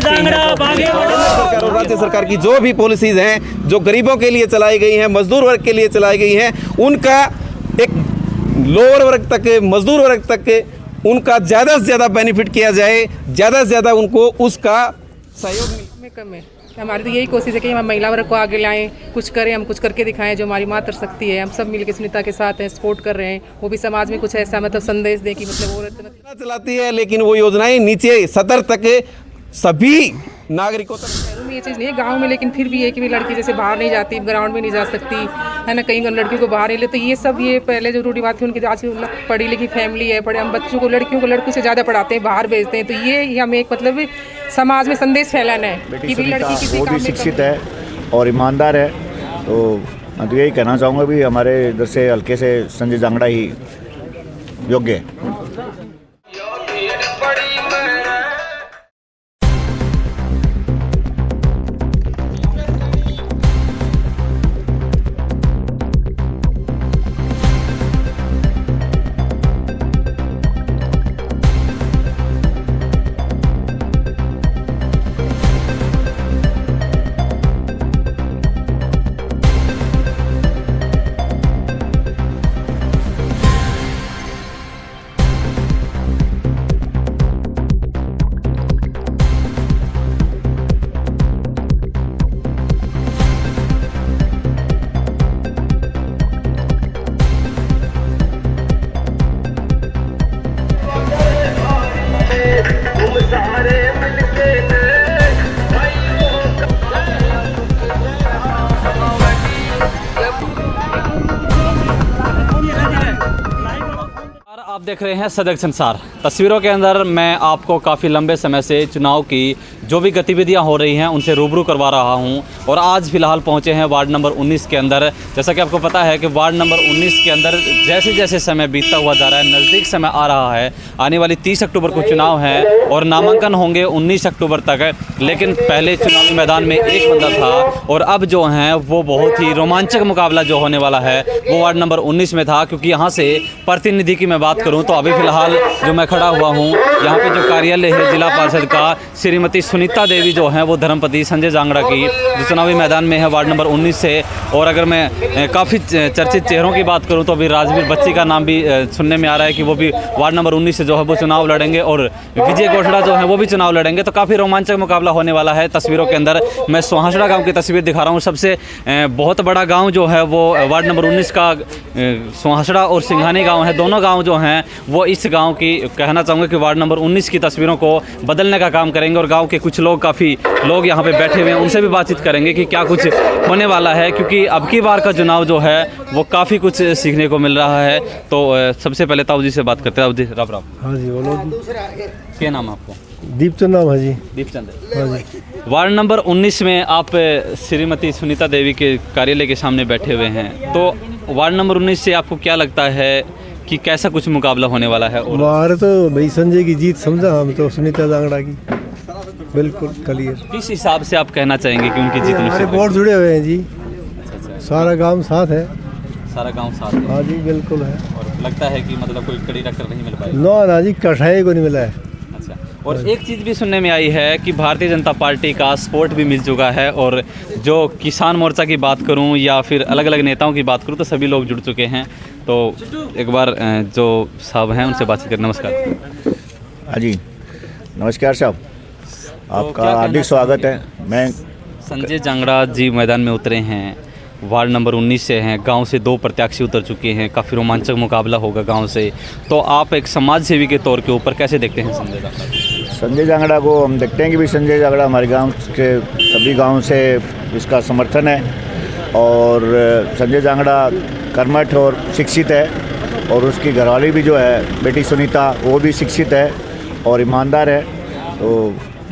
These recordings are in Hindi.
सरकार और राज्य सरकार की जो भी पॉलिसीज हैं, जो गरीबों के लिए चलाई गई हैं, मजदूर वर्ग के लिए चलाई गई हैं, उनका एक लोअर वर्ग तक, मजदूर वर्ग तक उनका ज़्यादा से ज़्यादा बेनिफिट किया जाए, ज़्यादा से ज़्यादा उनको उसका सहयोग में कम है। हमारी तो यही कोशिश है कि हम महिला वर्ग को आगे लाएं, कुछ करें, हम कुछ करके दिखाएं। जो हमारी मातृ शक्ति है, हम सब मिलकर सुनीता के साथ हैं, सपोर्ट कर रहे हैं। वो भी समाज में कुछ ऐसा मतलब संदेश दें कि मतलब वो चलाती है, लेकिन वो योजनाएं नीचे सतर तक सभी नागरिकों तक। शहरों में ये चीज़ नहीं है, गांव में लेकिन फिर भी है कि लड़की जैसे बाहर नहीं जाती, ग्राउंड में नहीं जा सकती है ना, कहीं लड़कियों को बाहर नहीं ले। तो ये सब ये पहले जो रूढ़िवाद थी उनकी, आज पढ़ी लिखी फैमिली है, पढ़े हम बच्चों को, लड़कियों को लड़कों से ज़्यादा पढ़ाते हैं, बाहर भेजते हैं। तो ये हमें एक मतलब समाज में संदेश फैलाना है कि लड़की किसी वो भी शिक्षित है और ईमानदार है। तो मैं तो यही कहना चाहूँगा भी हमारे इधर से हल्के से संजय जांगड़ा ही योग्य है। आप देख रहे हैं सदक संसार। तस्वीरों के अंदर मैं आपको काफ़ी लंबे समय से चुनाव की जो भी गतिविधियां हो रही हैं उनसे रूबरू करवा रहा हूं और आज फ़िलहाल पहुंचे हैं वार्ड नंबर 19 के अंदर। जैसा कि आपको पता है कि वार्ड नंबर 19 के अंदर जैसे जैसे समय बीतता हुआ जा रहा है, नज़दीक समय आ रहा है, आने वाली 30 अक्टूबर को चुनाव है और नामांकन होंगे 19 अक्टूबर तक। लेकिन पहले चुनावी मैदान में एक बंदा था और अब जो हैं वो बहुत ही रोमांचक मुकाबला जो होने वाला है वो वार्ड नंबर 19 में था। क्योंकि यहाँ से प्रतिनिधि की मैं बात करूँ तो अभी फ़िलहाल जो मैं खड़ा हुआ हूँ यहाँ पे जो कार्यालय है जिला पार्षद का, श्रीमती सुनीता देवी जो हैं वो धर्मपति संजय जांगड़ा की जो चुनावी मैदान में है वार्ड नंबर 19 से। और अगर मैं काफ़ी चर्चित चेहरों की बात करूं तो अभी राजवीर बच्ची का नाम भी सुनने में आ रहा है कि वो भी वार्ड नंबर 19 से जो है वो चुनाव लड़ेंगे और विजय गोठड़ा जो है वो भी चुनाव लड़ेंगे। तो काफ़ी रोमांचक मुकाबला होने वाला है। तस्वीरों के अंदर मैं सोहासड़ा गाँव की तस्वीर दिखा रहा हूँ। सबसे बहुत बड़ा गाँव जो है वो वार्ड नंबर 19 का सोहासड़ा और सिंघानी गाँव है। दोनों गाँव जो हैं वो इस गाँव की कहना चाहूँगा कि वार्ड नंबर 19 की तस्वीरों को बदलने का काम करेंगे। और गाँव के कुछ लोग, काफ़ी लोग यहाँ पे बैठे हुए हैं, उनसे भी बातचीत करेंगे कि क्या कुछ होने वाला है। क्योंकि अब की बार का चुनाव जो है वो काफ़ी कुछ सीखने को मिल रहा है। तो सबसे पहले ताऊ जी से बात करते हैं। ताऊ जी राम राम। हाँ जी बोलो। क्या नाम है आपको? दीपचंद नाम है जी। दीपचंद। हाँ जी। वार्ड नंबर 19 में आप श्रीमती सुनीता देवी के कार्यालय के सामने बैठे हुए हैं। तो वार्ड नंबर 19 से आपको क्या लगता है कि कैसा कुछ मुकाबला होने वाला है? और हमारे तो भाई संजय की जीत समझा हम तो, सुनीता जांगड़ा की बिल्कुल क्लियर। किस हिसाब से आप कहना चाहेंगे कि उनकी जीत? हमारे बोर्ड जुड़े हुए हैं जी, सारा गांव साथ है। सारा गांव साथ है? हाँ जी बिल्कुल है। और लगता है कि मतलब कोई कड़ी टक्कर नहीं मिल पाई? ना जी, कठाई को नहीं मिला है। अच्छा। और एक चीज़ भी सुनने में आई है कि भारतीय जनता पार्टी का सपोर्ट भी मिल चुका है और जो किसान मोर्चा की बात करूं या फिर अलग अलग नेताओं की बात करूं तो सभी लोग जुड़ चुके हैं। तो एक बार जो साहब हैं उनसे बातचीत करें। नमस्कार। हाँ जी नमस्कार साहब, आपका हार्दिक स्वागत है। मैं संजय जांगड़ा जी मैदान में उतरे हैं, वार्ड नंबर 19 से हैं, गांव से 2 प्रत्याशी उतर चुके हैं, काफ़ी रोमांचक मुकाबला होगा गांव से। तो आप एक समाज सेवी के तौर के ऊपर कैसे देखते हैं संजय जांगड़ा? संजय जांगड़ा को हम देखते हैं कि भी संजय जांगड़ा हमारे गांव के सभी गांव से इसका समर्थन है और संजय जांगड़ा कर्मठ और शिक्षित है और उसकी घरवाली भी जो है बेटी सुनीता वो भी शिक्षित है और ईमानदार है। तो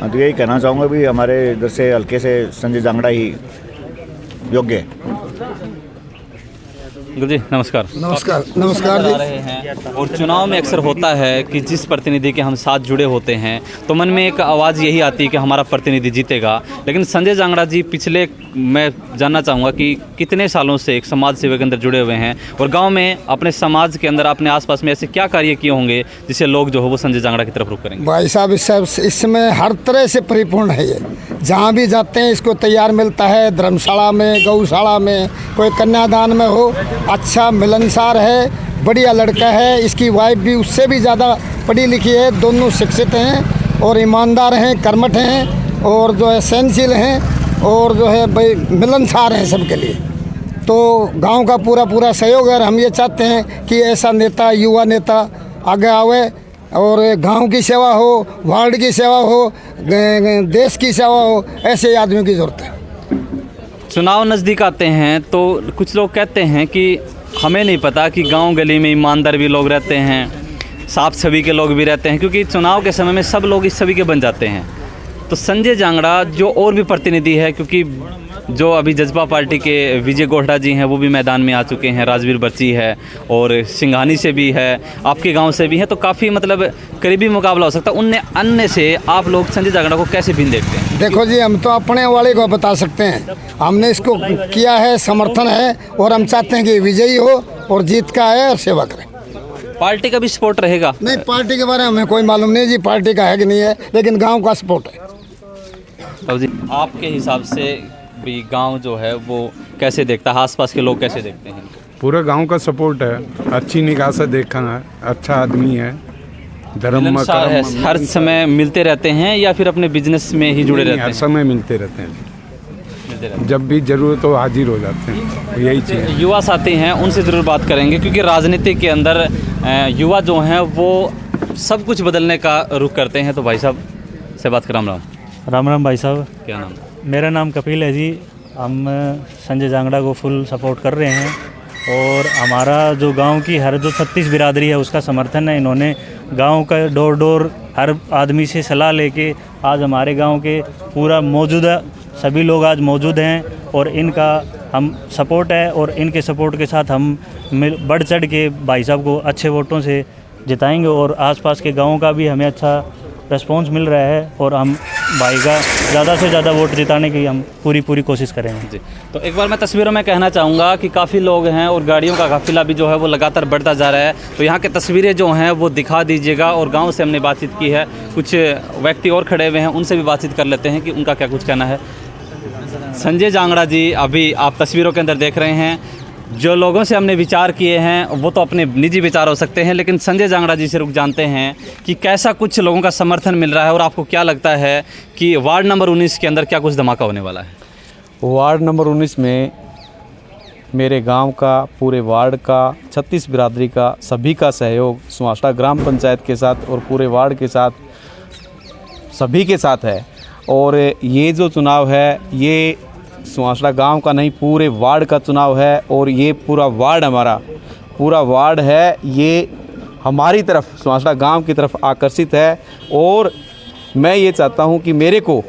मैं तो यही कहना चाहूँगा भी हमारे इधर से हल्के से संजय जांगड़ा ही योग्य है। जी नमस्कार। नमस्कार काफी नमस्कार नजर आ जी। रहे हैं और चुनाव में अक्सर होता है कि जिस प्रतिनिधि के हम साथ जुड़े होते हैं तो मन में एक आवाज़ यही आती है कि हमारा प्रतिनिधि जीतेगा। लेकिन संजय जांगड़ा जी पिछले, मैं जानना चाहूँगा कि कितने सालों से एक समाज सेवा के अंदर जुड़े हुए हैं और गांव में अपने समाज के अंदर अपने आसपास में ऐसे क्या कार्य किए होंगे जिससे लोग जो है वो संजय जांगड़ा की तरफ रुख करेंगे? भाई साहब इसमें हर तरह से परिपूर्ण है ये। जहाँ भी जाते हैं इसको तैयार मिलता है, धर्मशाला में, गौशाला में, कोई कन्यादान में हो, अच्छा मिलनसार है, बढ़िया लड़का है। इसकी वाइफ भी उससे भी ज़्यादा पढ़ी लिखी है, दोनों शिक्षित हैं और ईमानदार हैं, कर्मठ हैं और जो है सहनशील हैं और जो है भाई मिलनसार हैं सबके लिए। तो गांव का पूरा सहयोग है और हम ये चाहते हैं कि ऐसा नेता, युवा नेता आगे आवे और गांव की सेवा हो, वार्ड की सेवा हो, देश की सेवा हो, ऐसे आदमियों की ज़रूरत है। चुनाव नज़दीक आते हैं तो कुछ लोग कहते हैं कि हमें नहीं पता कि गांव गली में ईमानदार भी लोग रहते हैं, साफ छवि के लोग भी रहते हैं, क्योंकि चुनाव के समय में सब लोग इस छवि के बन जाते हैं। तो संजय जांगड़ा जो और भी प्रतिनिधि है, क्योंकि जो अभी जजपा पार्टी के विजय गोहड़ा जी हैं वो भी मैदान में आ चुके हैं, राजवीर बच्ची है और सिंघानी से भी है, आपके गांव से भी है, तो काफ़ी मतलब करीबी मुकाबला हो सकता है। उनने अन्य से आप लोग संजय जांगड़ा को कैसे भिन्न देखते हैं? देखो जी, हम तो अपने वाले को बता सकते हैं, हमने इसको किया है, समर्थन है और हम चाहते हैं कि विजयी हो और जीत का है और सेवा करें। पार्टी का भी सपोर्ट रहेगा? नहीं, पार्टी के बारे में हमें कोई मालूम नहीं जी, पार्टी का है कि नहीं है, लेकिन गांव का सपोर्ट है। अब जी आपके हिसाब से भी गांव जो है वो कैसे देखता है, आसपास के लोग कैसे देखते हैं? पूरा गांव का सपोर्ट है, अच्छी निगाह से देखा है, अच्छा आदमी है, धर्म में मिलनसार है, कर्म हर समय मिलते रहते हैं या फिर अपने बिजनेस में ही जुड़े रहते हर हैं? समय मिलते रहते हैं, मिलते रहते जब भी जरूरत हो हाजिर हो जाते हैं, यही चीज़ है। हैं। युवा साथी हैं, उनसे ज़रूर बात करेंगे, क्योंकि राजनीति के अंदर युवा जो हैं वो सब कुछ बदलने का रुख करते हैं। तो भाई साहब से बात कराम राम। राम राम भाई साहब, क्या नाम? मेरा नाम कपिल है जी। हम संजय जांगड़ा को फुल सपोर्ट कर रहे हैं और हमारा जो गांव की हर जो 36 बिरादरी है उसका समर्थन है। इन्होंने गांव का डोर डोर हर आदमी से सलाह लेके आज हमारे गांव के पूरा मौजूदा सभी लोग आज मौजूद हैं और इनका हम सपोर्ट है और इनके सपोर्ट के साथ हम बढ़ चढ़ के भाई साहब को अच्छे वोटों से जिताएंगे और आसपास के गाँव का भी हमें अच्छा रिस्पॉन्स मिल रहा है और हम भाई का ज़्यादा से ज़्यादा वोट जिताने की हम पूरी कोशिश करेंगे जी। तो एक बार मैं तस्वीरों में कहना चाहूँगा कि काफ़ी लोग हैं और गाड़ियों का काफिला भी जो है वो लगातार बढ़ता जा रहा है। तो यहाँ के तस्वीरें जो हैं वो दिखा दीजिएगा और गांव से हमने बातचीत की है, कुछ व्यक्ति और खड़े हुए हैं, उनसे भी बातचीत कर लेते हैं कि उनका क्या कुछ कहना है। संजय जांगड़ा जी, अभी आप तस्वीरों के अंदर देख रहे हैं, जो लोगों से हमने विचार किए हैं वो तो अपने निजी विचार हो सकते हैं, लेकिन संजय जांगड़ा जी से रुक जानते हैं कि कैसा कुछ लोगों का समर्थन मिल रहा है और आपको क्या लगता है कि वार्ड नंबर 19 के अंदर क्या कुछ धमाका होने वाला है? वार्ड नंबर 19 में मेरे गांव का, पूरे वार्ड का, 36 बिरादरी का सभी का सहयोग सुहासड़ा ग्राम पंचायत के साथ और पूरे वार्ड के साथ, सभी के साथ है। और ये जो चुनाव है ये सुहासड़ा गांव का नहीं, पूरे वार्ड का चुनाव है और ये पूरा वार्ड हमारा पूरा वार्ड है, ये हमारी तरफ सुहासड़ा गांव की तरफ आकर्षित है। और मैं ये चाहता हूं कि मेरे को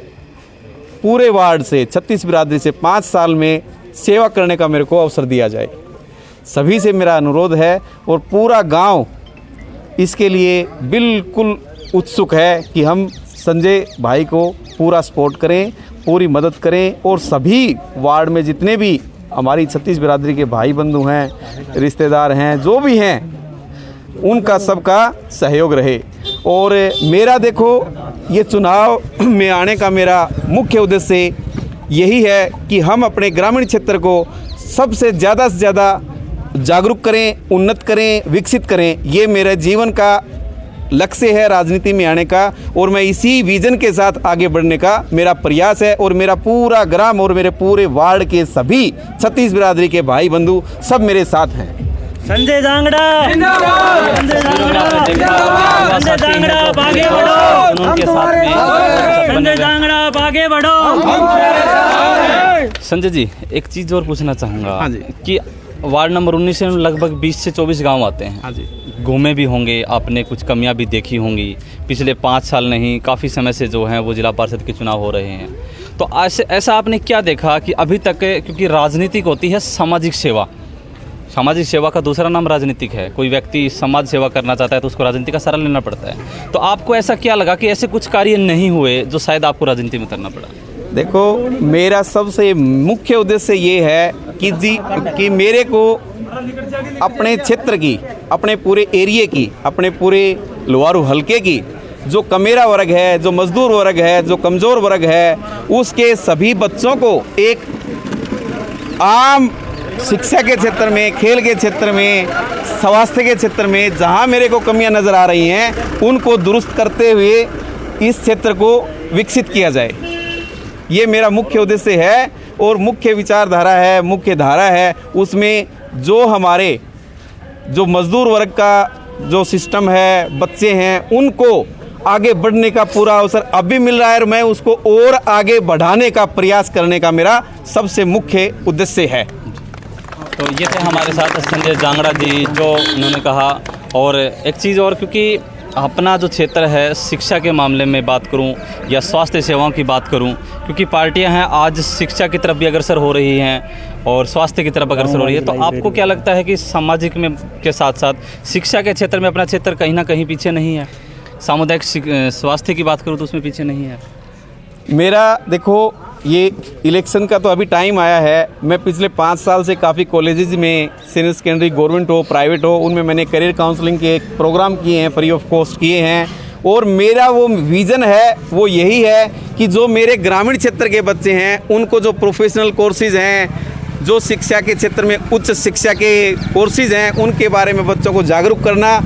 पूरे वार्ड से 36 बिरादरी से 5 साल में सेवा करने का मेरे को अवसर दिया जाए। सभी से मेरा अनुरोध है और पूरा गांव इसके लिए बिल्कुल उत्सुक है कि हम संजय भाई को पूरा सपोर्ट करें, पूरी मदद करें और सभी वार्ड में जितने भी हमारी 36 बिरादरी के भाई बंधु हैं, रिश्तेदार हैं, जो भी हैं, उनका सबका सहयोग रहे। और मेरा देखो ये चुनाव में आने का मेरा मुख्य उद्देश्य यही है कि हम अपने ग्रामीण क्षेत्र को सबसे ज़्यादा जागरूक करें, उन्नत करें, विकसित करें। ये मेरे जीवन का लक्ष्य है राजनीति में आने का और मैं इसी विजन के साथ आगे बढ़ने का मेरा प्रयास है। और मेरा पूरा ग्राम और मेरे पूरे वार्ड के सभी 36 बिरादरी के भाई बंधु सब मेरे साथ हैं। संजय जांगड़ा जिंदाबाद, संजय जांगड़ा जिंदाबाद, संजय जांगड़ा आगे बढ़ो, उनके साथ में संजय जांगड़ा आगे बढ़ो। संजय जी, एक चीज़ और पूछना चाहूँगा। हाँ जी। कि वार्ड नंबर 19 में लगभग 20 से 24 गांव आते हैं। हाँ जी। घूमे भी होंगे, आपने कुछ कमियां भी देखी होंगी। पिछले 5 साल नहीं, काफ़ी समय से जो हैं वो जिला पार्षद के चुनाव हो रहे हैं। तो ऐसा आपने क्या देखा कि अभी तक, क्योंकि राजनीतिक होती है सामाजिक सेवा, सामाजिक सेवा का दूसरा नाम राजनीतिक है। कोई व्यक्ति समाज सेवा करना चाहता है तो उसको राजनीति का सहारा लेना पड़ता है। तो आपको ऐसा क्या लगा कि ऐसे कुछ कार्य नहीं हुए जो शायद आपको राजनीति में करना पड़ा? देखो, मेरा सबसे मुख्य उद्देश्य ये है कि मेरे को अपने क्षेत्र की, अपने पूरे एरिए की, अपने पूरे लोहारू हलके की जो कमेरा वर्ग है, जो मजदूर वर्ग है, जो कमज़ोर वर्ग है, उसके सभी बच्चों को एक आम शिक्षा के क्षेत्र में, खेल के क्षेत्र में, स्वास्थ्य के क्षेत्र में जहाँ मेरे को कमियां नज़र आ रही हैं उनको दुरुस्त करते हुए इस क्षेत्र को विकसित किया जाए। ये मेरा मुख्य उद्देश्य है और मुख्य विचारधारा है, मुख्य धारा है। उसमें जो हमारे जो मजदूर वर्ग का जो सिस्टम है, बच्चे हैं, उनको आगे बढ़ने का पूरा अवसर अभी मिल रहा है और मैं उसको और आगे बढ़ाने का प्रयास करने का मेरा सबसे मुख्य उद्देश्य है। तो ये थे हमारे साथ संजय जांगड़ा जी, जो उन्होंने कहा। और एक चीज़ और, क्योंकि अपना जो क्षेत्र है, शिक्षा के मामले में बात करूं या स्वास्थ्य सेवाओं की बात करूं, क्योंकि पार्टियां हैं आज शिक्षा की तरफ भी अग्रसर हो रही हैं और स्वास्थ्य की तरफ अग्रसर हो रही है, तो आपको क्या लगता है कि सामाजिक में के साथ साथ शिक्षा के क्षेत्र में अपना क्षेत्र कहीं ना कहीं पीछे नहीं है? सामुदायिक स्वास्थ्य की बात करूं तो उसमें पीछे नहीं है? मेरा देखो, ये इलेक्शन का तो अभी टाइम आया है। मैं पिछले 5 साल से काफ़ी कॉलेजेस में, सीनियर सेकेंडरी, गवर्नमेंट हो, प्राइवेट हो, उनमें मैंने करियर काउंसलिंग के प्रोग्राम किए हैं, फ्री ऑफ कॉस्ट किए हैं। और मेरा वो विज़न है, वो यही है कि जो मेरे ग्रामीण क्षेत्र के बच्चे हैं उनको जो प्रोफेशनल कोर्सेज हैं, जो शिक्षा के क्षेत्र में उच्च शिक्षा के कोर्सेज हैं, उनके बारे में बच्चों को जागरूक करना,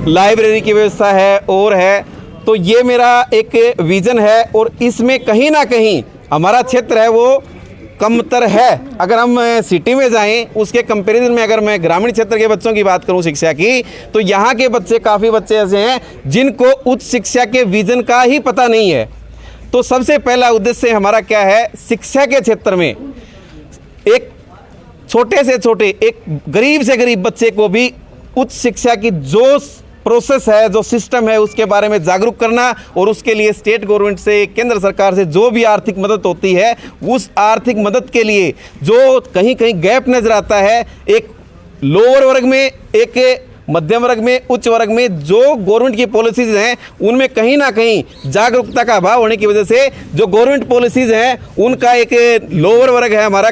लाइब्रेरी की व्यवस्था है और है। तो ये मेरा एक विज़न है और इसमें कहीं ना कहीं हमारा क्षेत्र है वो कमतर है। अगर हम सिटी में जाएं, उसके कंपैरिजन में अगर मैं ग्रामीण क्षेत्र के बच्चों की बात करूं शिक्षा की, तो यहाँ के बच्चे, काफ़ी बच्चे ऐसे हैं जिनको उच्च शिक्षा के विज़न का ही पता नहीं है। तो सबसे पहला उद्देश्य हमारा क्या है, शिक्षा के क्षेत्र में एक छोटे से छोटे, एक गरीब से गरीब बच्चे को भी उच्च शिक्षा की जो प्रोसेस है, जो सिस्टम है, उसके बारे में जागरूक करना और उसके लिए स्टेट गवर्नमेंट से, केंद्र सरकार से जो भी आर्थिक मदद होती है, उस आर्थिक मदद के लिए जो कहीं कहीं गैप नज़र आता है, एक लोअर वर्ग में, एक मध्यम वर्ग में, उच्च वर्ग में जो गवर्नमेंट की पॉलिसीज़ हैं उनमें कहीं ना कहीं जागरूकता का अभाव होने की वजह से जो गवर्नमेंट पॉलिसीज़ हैं उनका एक लोअर वर्ग है, हमारा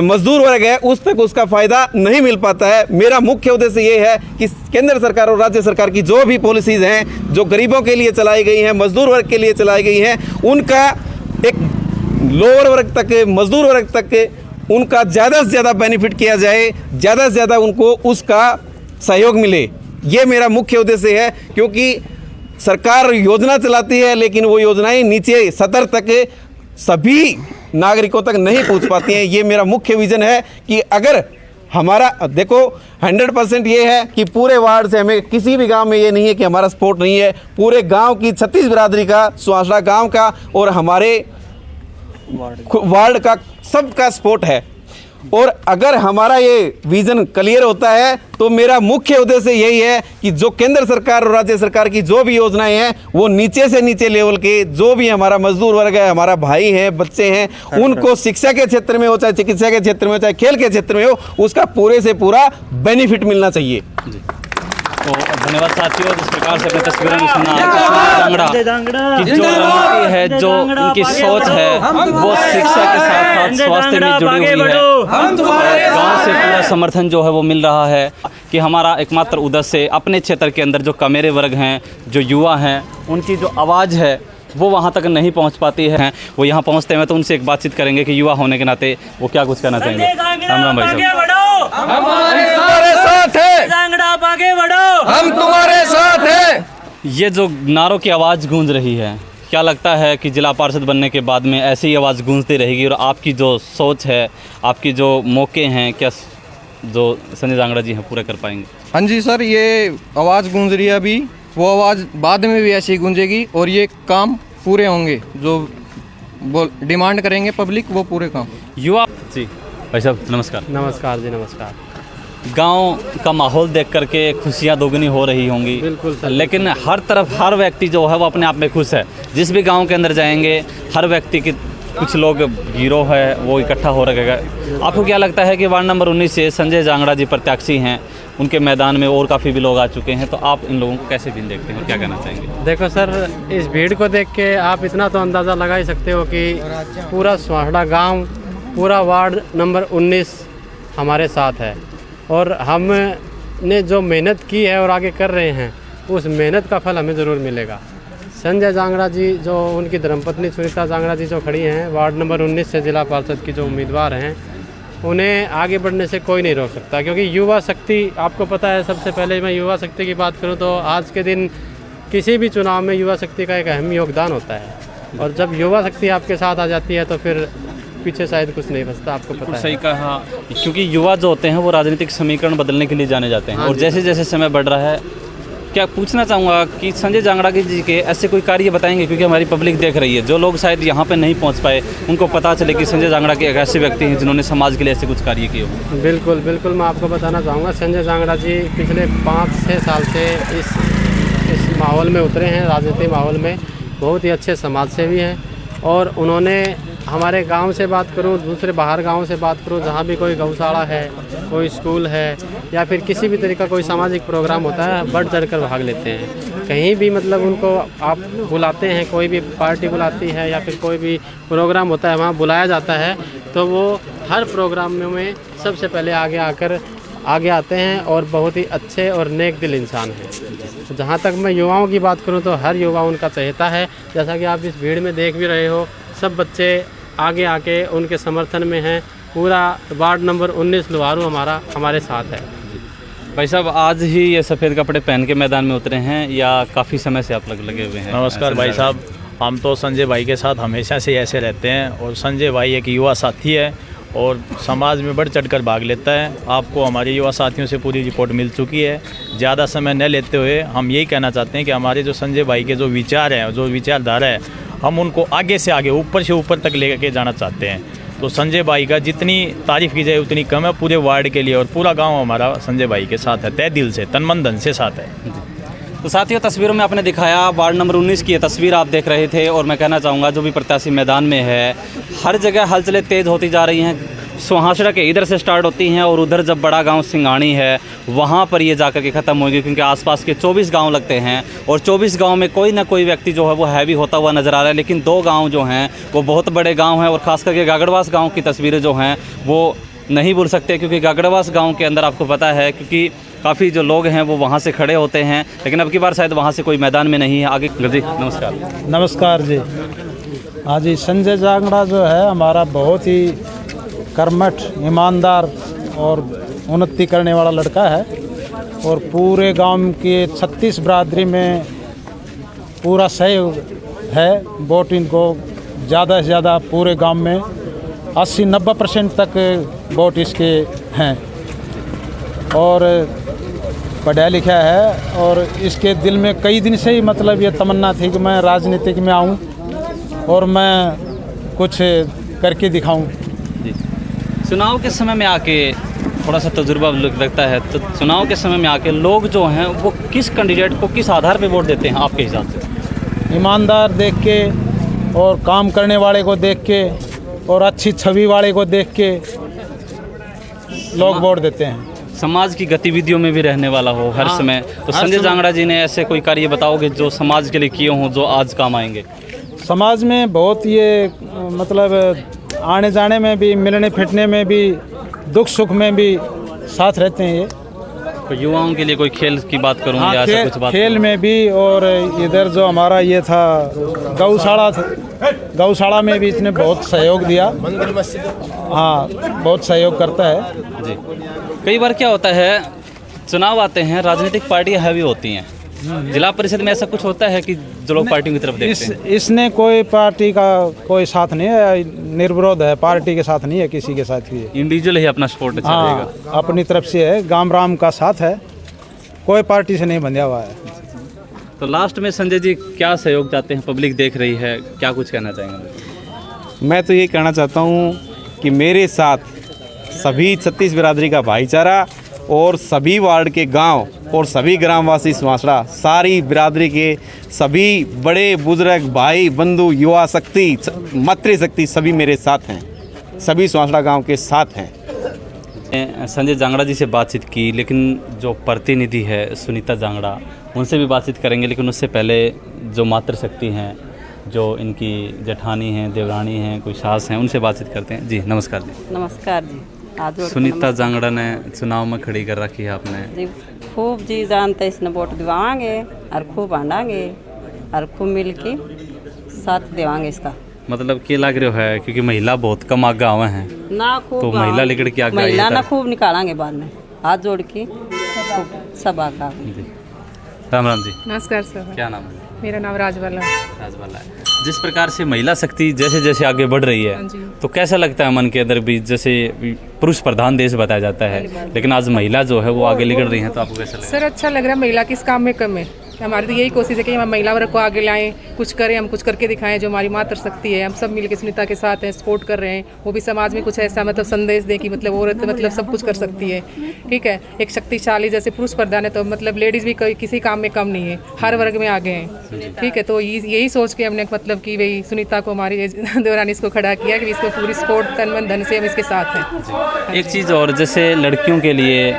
मजदूर वर्ग है, उस तक उसका फ़ायदा नहीं मिल पाता है। मेरा मुख्य उद्देश्य ये है कि केंद्र सरकार और राज्य सरकार की जो भी पॉलिसीज़ हैं, जो गरीबों के लिए चलाई गई हैं, मजदूर वर्ग के लिए चलाई गई हैं, उनका एक लोअर वर्ग तक, मजदूर वर्ग तक उनका ज़्यादा से ज़्यादा बेनिफिट किया जाए, ज़्यादा से ज़्यादा उनको उसका सहयोग मिले। ये मेरा मुख्य उद्देश्य है, क्योंकि सरकार योजना चलाती है लेकिन वो योजनाएं नीचे सतर तक सभी नागरिकों तक नहीं पहुंच पाती हैं। ये मेरा मुख्य विज़न है कि अगर हमारा, देखो 100% ये है कि पूरे वार्ड से, हमें किसी भी गांव में ये नहीं है कि हमारा सपोर्ट नहीं है, पूरे गांव की 36 बिरादरी का, सुहासड़ा गांव का और हमारे वार्ड का सबका सपोर्ट है। और अगर हमारा ये विज़न क्लियर होता है तो मेरा मुख्य उद्देश्य यही है कि जो केंद्र सरकार और राज्य सरकार की जो भी योजनाएं हैं वो नीचे से नीचे लेवल के जो भी हमारा मजदूर वर्ग है, हमारा भाई है, बच्चे हैं, उनको शिक्षा के क्षेत्र में हो, चाहे चिकित्सा के क्षेत्र में हो, चाहे खेल के क्षेत्र में हो, उसका पूरे से पूरा बेनिफिट मिलना चाहिए। तो धन्यवाद साथियों, जिस प्रकार से अपनी तस्वीरों में सुना जांगड़ा की जो रणनीति है, जो उनकी सोच है, वो शिक्षा के साथ साथ स्वास्थ्य में जुड़ी हुई है। गांव से पूरा समर्थन जो है वो मिल रहा है कि हमारा एकमात्र उद्देश्य अपने क्षेत्र के अंदर जो कमेरे वर्ग हैं, जो युवा हैं, उनकी जो आवाज़ है वो वहाँ तक नहीं पहुँच पाती है। वो यहाँ पहुँचते हैं तो उनसे एक बातचीत करेंगे कि युवा होने के नाते वो क्या कुछ कहना चाहेंगे। राम राम भाई साहब। हमारे साथ है, आगे बढ़ो, हम तुम्हारे साथ हैं। ये जो नारों की आवाज़ गूंज रही है, क्या लगता है कि जिला पार्षद बनने के बाद में ऐसी आवाज़ गूंजती रहेगी? और आपकी जो सोच है, आपकी जो मौके हैं, क्या जो संजय जांगड़ा जी हैं पूरे कर पाएंगे? हाँ जी सर, ये आवाज़ गूंज रही है अभी, वो आवाज़ बाद में भी ऐसी गूंजेगी और ये काम पूरे होंगे, जो डिमांड करेंगे पब्लिक वो पूरे काम। युवा जी भाई साहब नमस्कार। नमस्कार जी, नमस्कार। गांव का माहौल देख करके खुशियां दोगुनी हो रही होंगी। बिल्कुल सर। लेकिन हर तरफ हर व्यक्ति जो है वो अपने आप में खुश है। जिस भी गांव के अंदर जाएंगे हर व्यक्ति की कुछ लोग गिरोह है वो इकट्ठा हो रखेगा। आपको क्या लगता है कि वार्ड नंबर 19 से संजय जांगड़ा जी प्रत्याशी हैं, उनके मैदान में और काफ़ी भी लोग आ चुके हैं, तो आप इन लोगों को कैसे भी देखते हैं और क्या कहना चाहेंगे? देखो सर, इस भीड़ को देख के आप इतना तो अंदाज़ा लगा ही सकते हो कि पूरा सुहासड़ा गांव, पूरा वार्ड नंबर 19 हमारे साथ है और हमने जो मेहनत की है और आगे कर रहे हैं उस मेहनत का फल हमें ज़रूर मिलेगा। संजय जांगड़ा जी जो उनकी धर्मपत्नी सुनीता जांगड़ा जी जो खड़ी हैं वार्ड नंबर 19 से जिला पार्षद की जो उम्मीदवार हैं, उन्हें आगे बढ़ने से कोई नहीं रोक सकता, क्योंकि युवा शक्ति आपको पता है। सबसे पहले मैं युवा शक्ति की बात करूं तो आज के दिन किसी भी चुनाव में युवा शक्ति का एक अहम योगदान होता है और जब युवा शक्ति आपके साथ आ जाती है तो फिर पीछे शायद कुछ नहीं बचता, आपको पता है। सही कहा, क्योंकि युवा जो होते हैं वो राजनीतिक समीकरण बदलने के लिए जाने जाते हैं और जैसे जैसे समय बढ़ रहा है, क्या पूछना चाहूँगा कि संजय जांगड़ा जी के ऐसे कोई कार्य बताएंगे, क्योंकि हमारी पब्लिक देख रही है, जो लोग शायद यहाँ पे नहीं पहुँच पाए उनको पता चले कि संजय जांगड़ा के एक ऐसे व्यक्ति हैं जिन्होंने समाज के लिए ऐसे कुछ कार्य किए हो। बिल्कुल बिल्कुल, मैं आपको बताना चाहूँगा, संजय जांगड़ा जी पिछले 5-6 साल से इस माहौल में उतरे हैं, राजनीतिक माहौल में बहुत ही अच्छे समाज सेवी हैं और उन्होंने हमारे गांव से बात करूं, दूसरे बाहर गांव से बात करूं, जहां भी कोई गौशाला है, कोई स्कूल है या फिर किसी भी तरह का कोई सामाजिक प्रोग्राम होता है, बढ़ चढ़कर भाग लेते हैं। कहीं भी मतलब उनको आप बुलाते हैं, कोई भी पार्टी बुलाती है या फिर कोई भी प्रोग्राम होता है वहाँ बुलाया जाता है, तो वो हर प्रोग्राम में सबसे पहले आगे आते हैं और बहुत ही अच्छे और नेक दिल इंसान हैं। जहाँ तक मैं युवाओं की बात करूँ तो हर युवा उनका चहेता है, जैसा कि आप इस भीड़ में देख भी रहे हो, सब बच्चे आगे आके उनके समर्थन में हैं। पूरा वार्ड नंबर 19 लोहारू हमारे साथ है। भाई साहब, आज ही ये सफ़ेद कपड़े पहन के मैदान में उतरे हैं या काफ़ी समय से आप लगे हुए हैं? नमस्कार भाई साहब, हम तो संजय भाई के साथ हमेशा से ऐसे रहते हैं और संजय भाई एक युवा साथी है और समाज में बढ़ चढ़कर भाग लेता है। आपको हमारे युवा साथियों से पूरी रिपोर्ट मिल चुकी है। ज़्यादा समय न लेते हुए हम यही कहना चाहते हैं कि हमारे जो संजय भाई के जो विचार हैं, जो विचारधारा है, हम उनको आगे से आगे, ऊपर से ऊपर तक लेकर जाना चाहते हैं। तो संजय भाई का जितनी तारीफ़ की जाए उतनी कम है पूरे वार्ड के लिए और पूरा गांव हमारा संजय भाई के साथ है, तय दिल से, तन मन धन से साथ है। तो साथियों, तस्वीरों में आपने दिखाया वार्ड नंबर 19 की ये तस्वीर आप देख रहे थे और मैं कहना चाहूँगा जो भी प्रत्याशी मैदान में है, हर जगह हलचलें तेज़ होती जा रही हैं। सुहासड़ा के इधर से स्टार्ट होती हैं और उधर जब बड़ा गांव सिंगाणी है वहाँ पर ये जाकर के ख़त्म होगी, क्योंकि आसपास के 24 गांव लगते हैं और 24 गांव में कोई ना कोई व्यक्ति जो है वो हैवी होता हुआ नज़र आ रहा है। लेकिन 2 गांव जो हैं वो बहुत बड़े गांव हैं और ख़ास करके गागड़वास गांव की तस्वीरें जो हैं वो नहीं भूल सकते, क्योंकि गागड़वास गाँव के अंदर आपको पता है क्योंकि काफ़ी जो लोग हैं वो वहाँ से खड़े होते हैं, लेकिन अब की बार शायद वहाँ से कोई मैदान में नहीं है। आगे जी नमस्कार। नमस्कार जी। हाँ जी, संजय जांगड़ा जो है हमारा बहुत ही कर्मठ, ईमानदार और उन्नति करने वाला लड़का है और पूरे गांव के 36 बिरादरी में पूरा सहयोग है। वोट इनको ज़्यादा से ज़्यादा पूरे गांव में 80-90% तक वोट इसके हैं और पढ़ा लिखा है और इसके दिल में कई दिन से ही मतलब ये तमन्ना थी कि मैं राजनीतिक में आऊं और मैं कुछ करके दिखाऊं। चुनाव के समय में आके थोड़ा सा तजुर्बा लगता है, तो चुनाव के समय में आके लोग जो हैं वो किस कैंडिडेट को किस आधार पे वोट देते हैं आपके हिसाब से? ईमानदार देख के और काम करने वाले को देख के और अच्छी छवि वाले को देख के लोग वोट देते हैं। समाज की गतिविधियों में भी रहने वाला हो हर समय। तो संजय जांगड़ा जी ने ऐसे कोई कार्य बताओगे जो समाज के लिए किए हों जो आज काम आएंगे? समाज में बहुत ये मतलब आने जाने में भी, मिलने फिरने में भी, दुख सुख में भी साथ रहते हैं ये। तो युवाओं के लिए कोई खेल की बात करूँ या ऐसा कुछ बात? खेल में भी और इधर जो हमारा ये था गौशाला था, गौशाला में भी इसने बहुत सहयोग दिया। हाँ, बहुत सहयोग करता है जी। कई बार क्या होता है, चुनाव आते हैं, राजनीतिक पार्टियाँ हैवी होती हैं, जिला परिषद में ऐसा कुछ होता है कि जो लोग पार्टियों की तरफ देखते हैं? इसने कोई पार्टी का कोई साथ नहीं है, निर्विरोध है, पार्टी के साथ नहीं है, किसी के साथ भी है, इंडिविजुअल ही अपना सपोर्ट चलेगा। अपनी तरफ से है, गाम राम का साथ है, कोई पार्टी से नहीं बंधा हुआ है। तो लास्ट में संजय जी क्या सहयोग चाहते हैं? पब्लिक देख रही है, क्या कुछ कहना चाहेंगे? मैं तो ये कहना चाहता हूँ कि मेरे साथ सभी 36 बिरादरी का भाईचारा और सभी वार्ड के गांव और सभी ग्रामवासी सुवासड़ा, सारी बिरादरी के सभी बड़े बुजुर्ग, भाई बंधु, युवा शक्ति, मातृशक्ति सभी मेरे साथ हैं, सभी सुवासड़ा गांव के साथ हैं। संजय जांगड़ा जी से बातचीत की, लेकिन जो प्रतिनिधि है सुनीता जांगड़ा, उनसे भी बातचीत करेंगे, लेकिन उससे पहले जो मातृशक्ति हैं, जो इनकी जेठानी हैं, देवरानी हैं, कोई सास हैं, उनसे बातचीत करते हैं। जी नमस्कार जी। नमस्कार जी। सुनीता जांगड़ा ने चुनाव में खड़ी कर रखी है आपने जी, खूब जी जानते इसने वोट दिवाएंगे और खूब आंडांगे और खूब मिल के साथ देवाएंगे इसका। मतलब क्या लग रहा है, क्योंकि महिला बहुत कम आगे आवे हैं ना, खूब तो महिला लेकर के आगे महिला ना खूब निकालेंगे बाद में, हाथ जोड़ के सब आगे। राम राम जी। नमस्कार सर। क्या नाम है? मेरा नाम राजबाला। राजबाला है। जिस प्रकार से महिला शक्ति जैसे जैसे आगे बढ़ रही है, तो कैसा लगता है मन के अंदर भी? जैसे पुरुष प्रधान देश बताया जाता है, लेकिन आज महिला जो है वो आगे निकल रही है, तो आपको कैसा लगता है? सर अच्छा लग रहा है, महिला किस काम में कम है। हमारी तो यही कोशिश है कि हम महिला वर्ग को आगे लाएं, कुछ करें, हम कुछ करके दिखाएं। जो हमारी मातृशक्ति है, हम सब मिलकर सुनीता के साथ हैं, सपोर्ट कर रहे हैं। वो भी समाज में कुछ ऐसा मतलब संदेश दें कि मतलब औरत मतलब सब कुछ कर सकती है। ठीक है, एक शक्तिशाली जैसे पुरुष प्रधान है, तो मतलब लेडीज़ भी किसी काम में कम नहीं है, हर वर्ग में आगे हैं। ठीक है, तो यही सोच के हमने मतलब कि भाई सुनीता को, हमारी देवरानी इसको खड़ा किया कि इसको पूरी सपोर्ट तन मन धन से हम इसके साथ हैं। एक चीज़ और, जैसे लड़कियों के लिए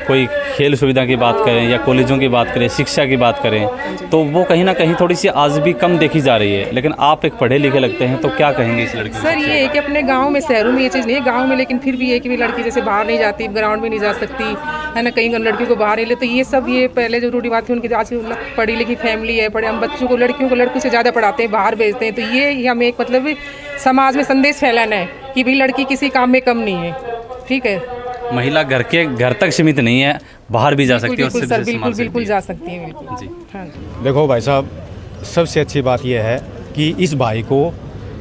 कोई खेल सुविधा की बात करें या कॉलेजों की बात करें, शिक्षा की बात करें, तो वो कहीं ना कहीं थोड़ी सी आज भी कम देखी जा रही है। लेकिन आप एक पढ़े लिखे लगते हैं, तो क्या कहेंगे इस लड़की? सर ये है कि अपने गांव में, शहरों में ये चीज़ नहीं है, गांव में लेकिन फिर भी है कि लड़की जैसे बाहर नहीं जाती, ग्राउंड में नहीं जा सकती है ना, कहीं लड़कियों को बाहर नहीं ले। तो ये सब ये पहले जो रूढ़िवाद थी उनकी, आज पढ़ी लिखी फैमिली है, हम बच्चों को, लड़कियों को लड़कों से ज़्यादा पढ़ाते हैं, बाहर भेजते हैं। तो ये हमें एक मतलब समाज में संदेश फैलाना है कि भाई लड़की किसी काम में कम नहीं है। ठीक है, महिला घर तक सीमित नहीं है, बाहर भी जा सकती है। बिल्कुल सर, बिल्कुल जा सकती है, बिल्कुल जी। हाँ, देखो भाई साहब, सबसे अच्छी बात यह है कि इस भाई को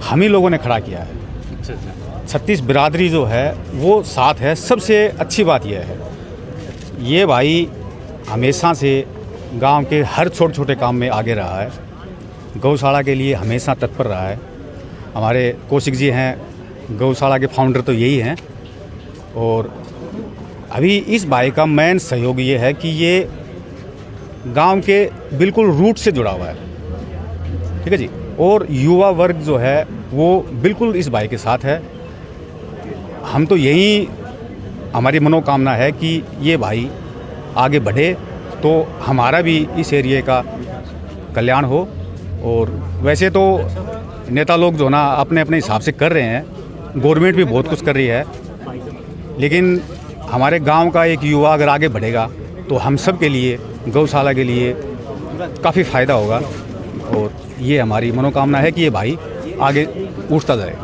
हम ही लोगों ने खड़ा किया है। 36 बिरादरी जो है वो साथ है। सबसे अच्छी बात यह है, ये भाई हमेशा से गांव के हर छोटे छोटे काम में आगे रहा है, गौशाला के लिए हमेशा तत्पर रहा है। हमारे कौशिक जी हैं, गौशाला के फाउंडर तो यही हैं। और अभी इस भाई का मेन सहयोग ये है कि ये गांव के बिल्कुल रूट से जुड़ा हुआ है। ठीक है जी। और युवा वर्ग जो है वो बिल्कुल इस भाई के साथ है। हम तो यही, हमारी मनोकामना है कि ये भाई आगे बढ़े, तो हमारा भी इस एरिया का कल्याण हो। और वैसे तो नेता लोग जो ना अपने अपने हिसाब से कर रहे हैं, गवर्नमेंट भी बहुत कुछ कर रही है, लेकिन हमारे गांव का एक युवा अगर आगे बढ़ेगा तो हम सब के लिए, गौशाला के लिए काफ़ी फ़ायदा होगा। और ये हमारी मनोकामना है कि ये भाई आगे उठता जाए।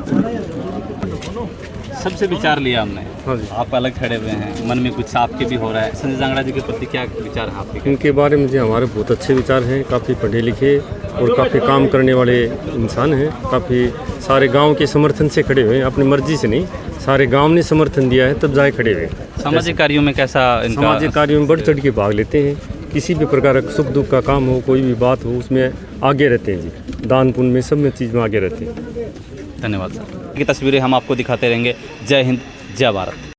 सबसे विचार लिया हमने। हाँ जी। आप अलग खड़े हुए हैं, मन में कुछ आपके भी हो रहा है। संजय जांगड़ा जी के प्रति क्या विचार है आपके? इनके बारे में हमारे बहुत अच्छे विचार हैं। काफ़ी पढ़े लिखे और काफ़ी काम करने वाले इंसान हैं। काफ़ी सारे गांव के समर्थन से खड़े हुए हैं, अपनी मर्जी से नहीं, सारे गांव ने समर्थन दिया है तब जाए खड़े हुए। सामाजिक कार्यों में कैसा इनका? सामाजिक कार्यों में बढ़ चढ़ के भाग लेते हैं। किसी भी प्रकार का सुख दुख का काम हो, कोई भी बात हो, उसमें आगे रहते हैं जी। दान पुण्य में, सब में चीज़ में आगे रहते हैं। धन्यवाद सर। की तस्वीरें हम आपको दिखाते रहेंगे। जय हिंद, जय भारत।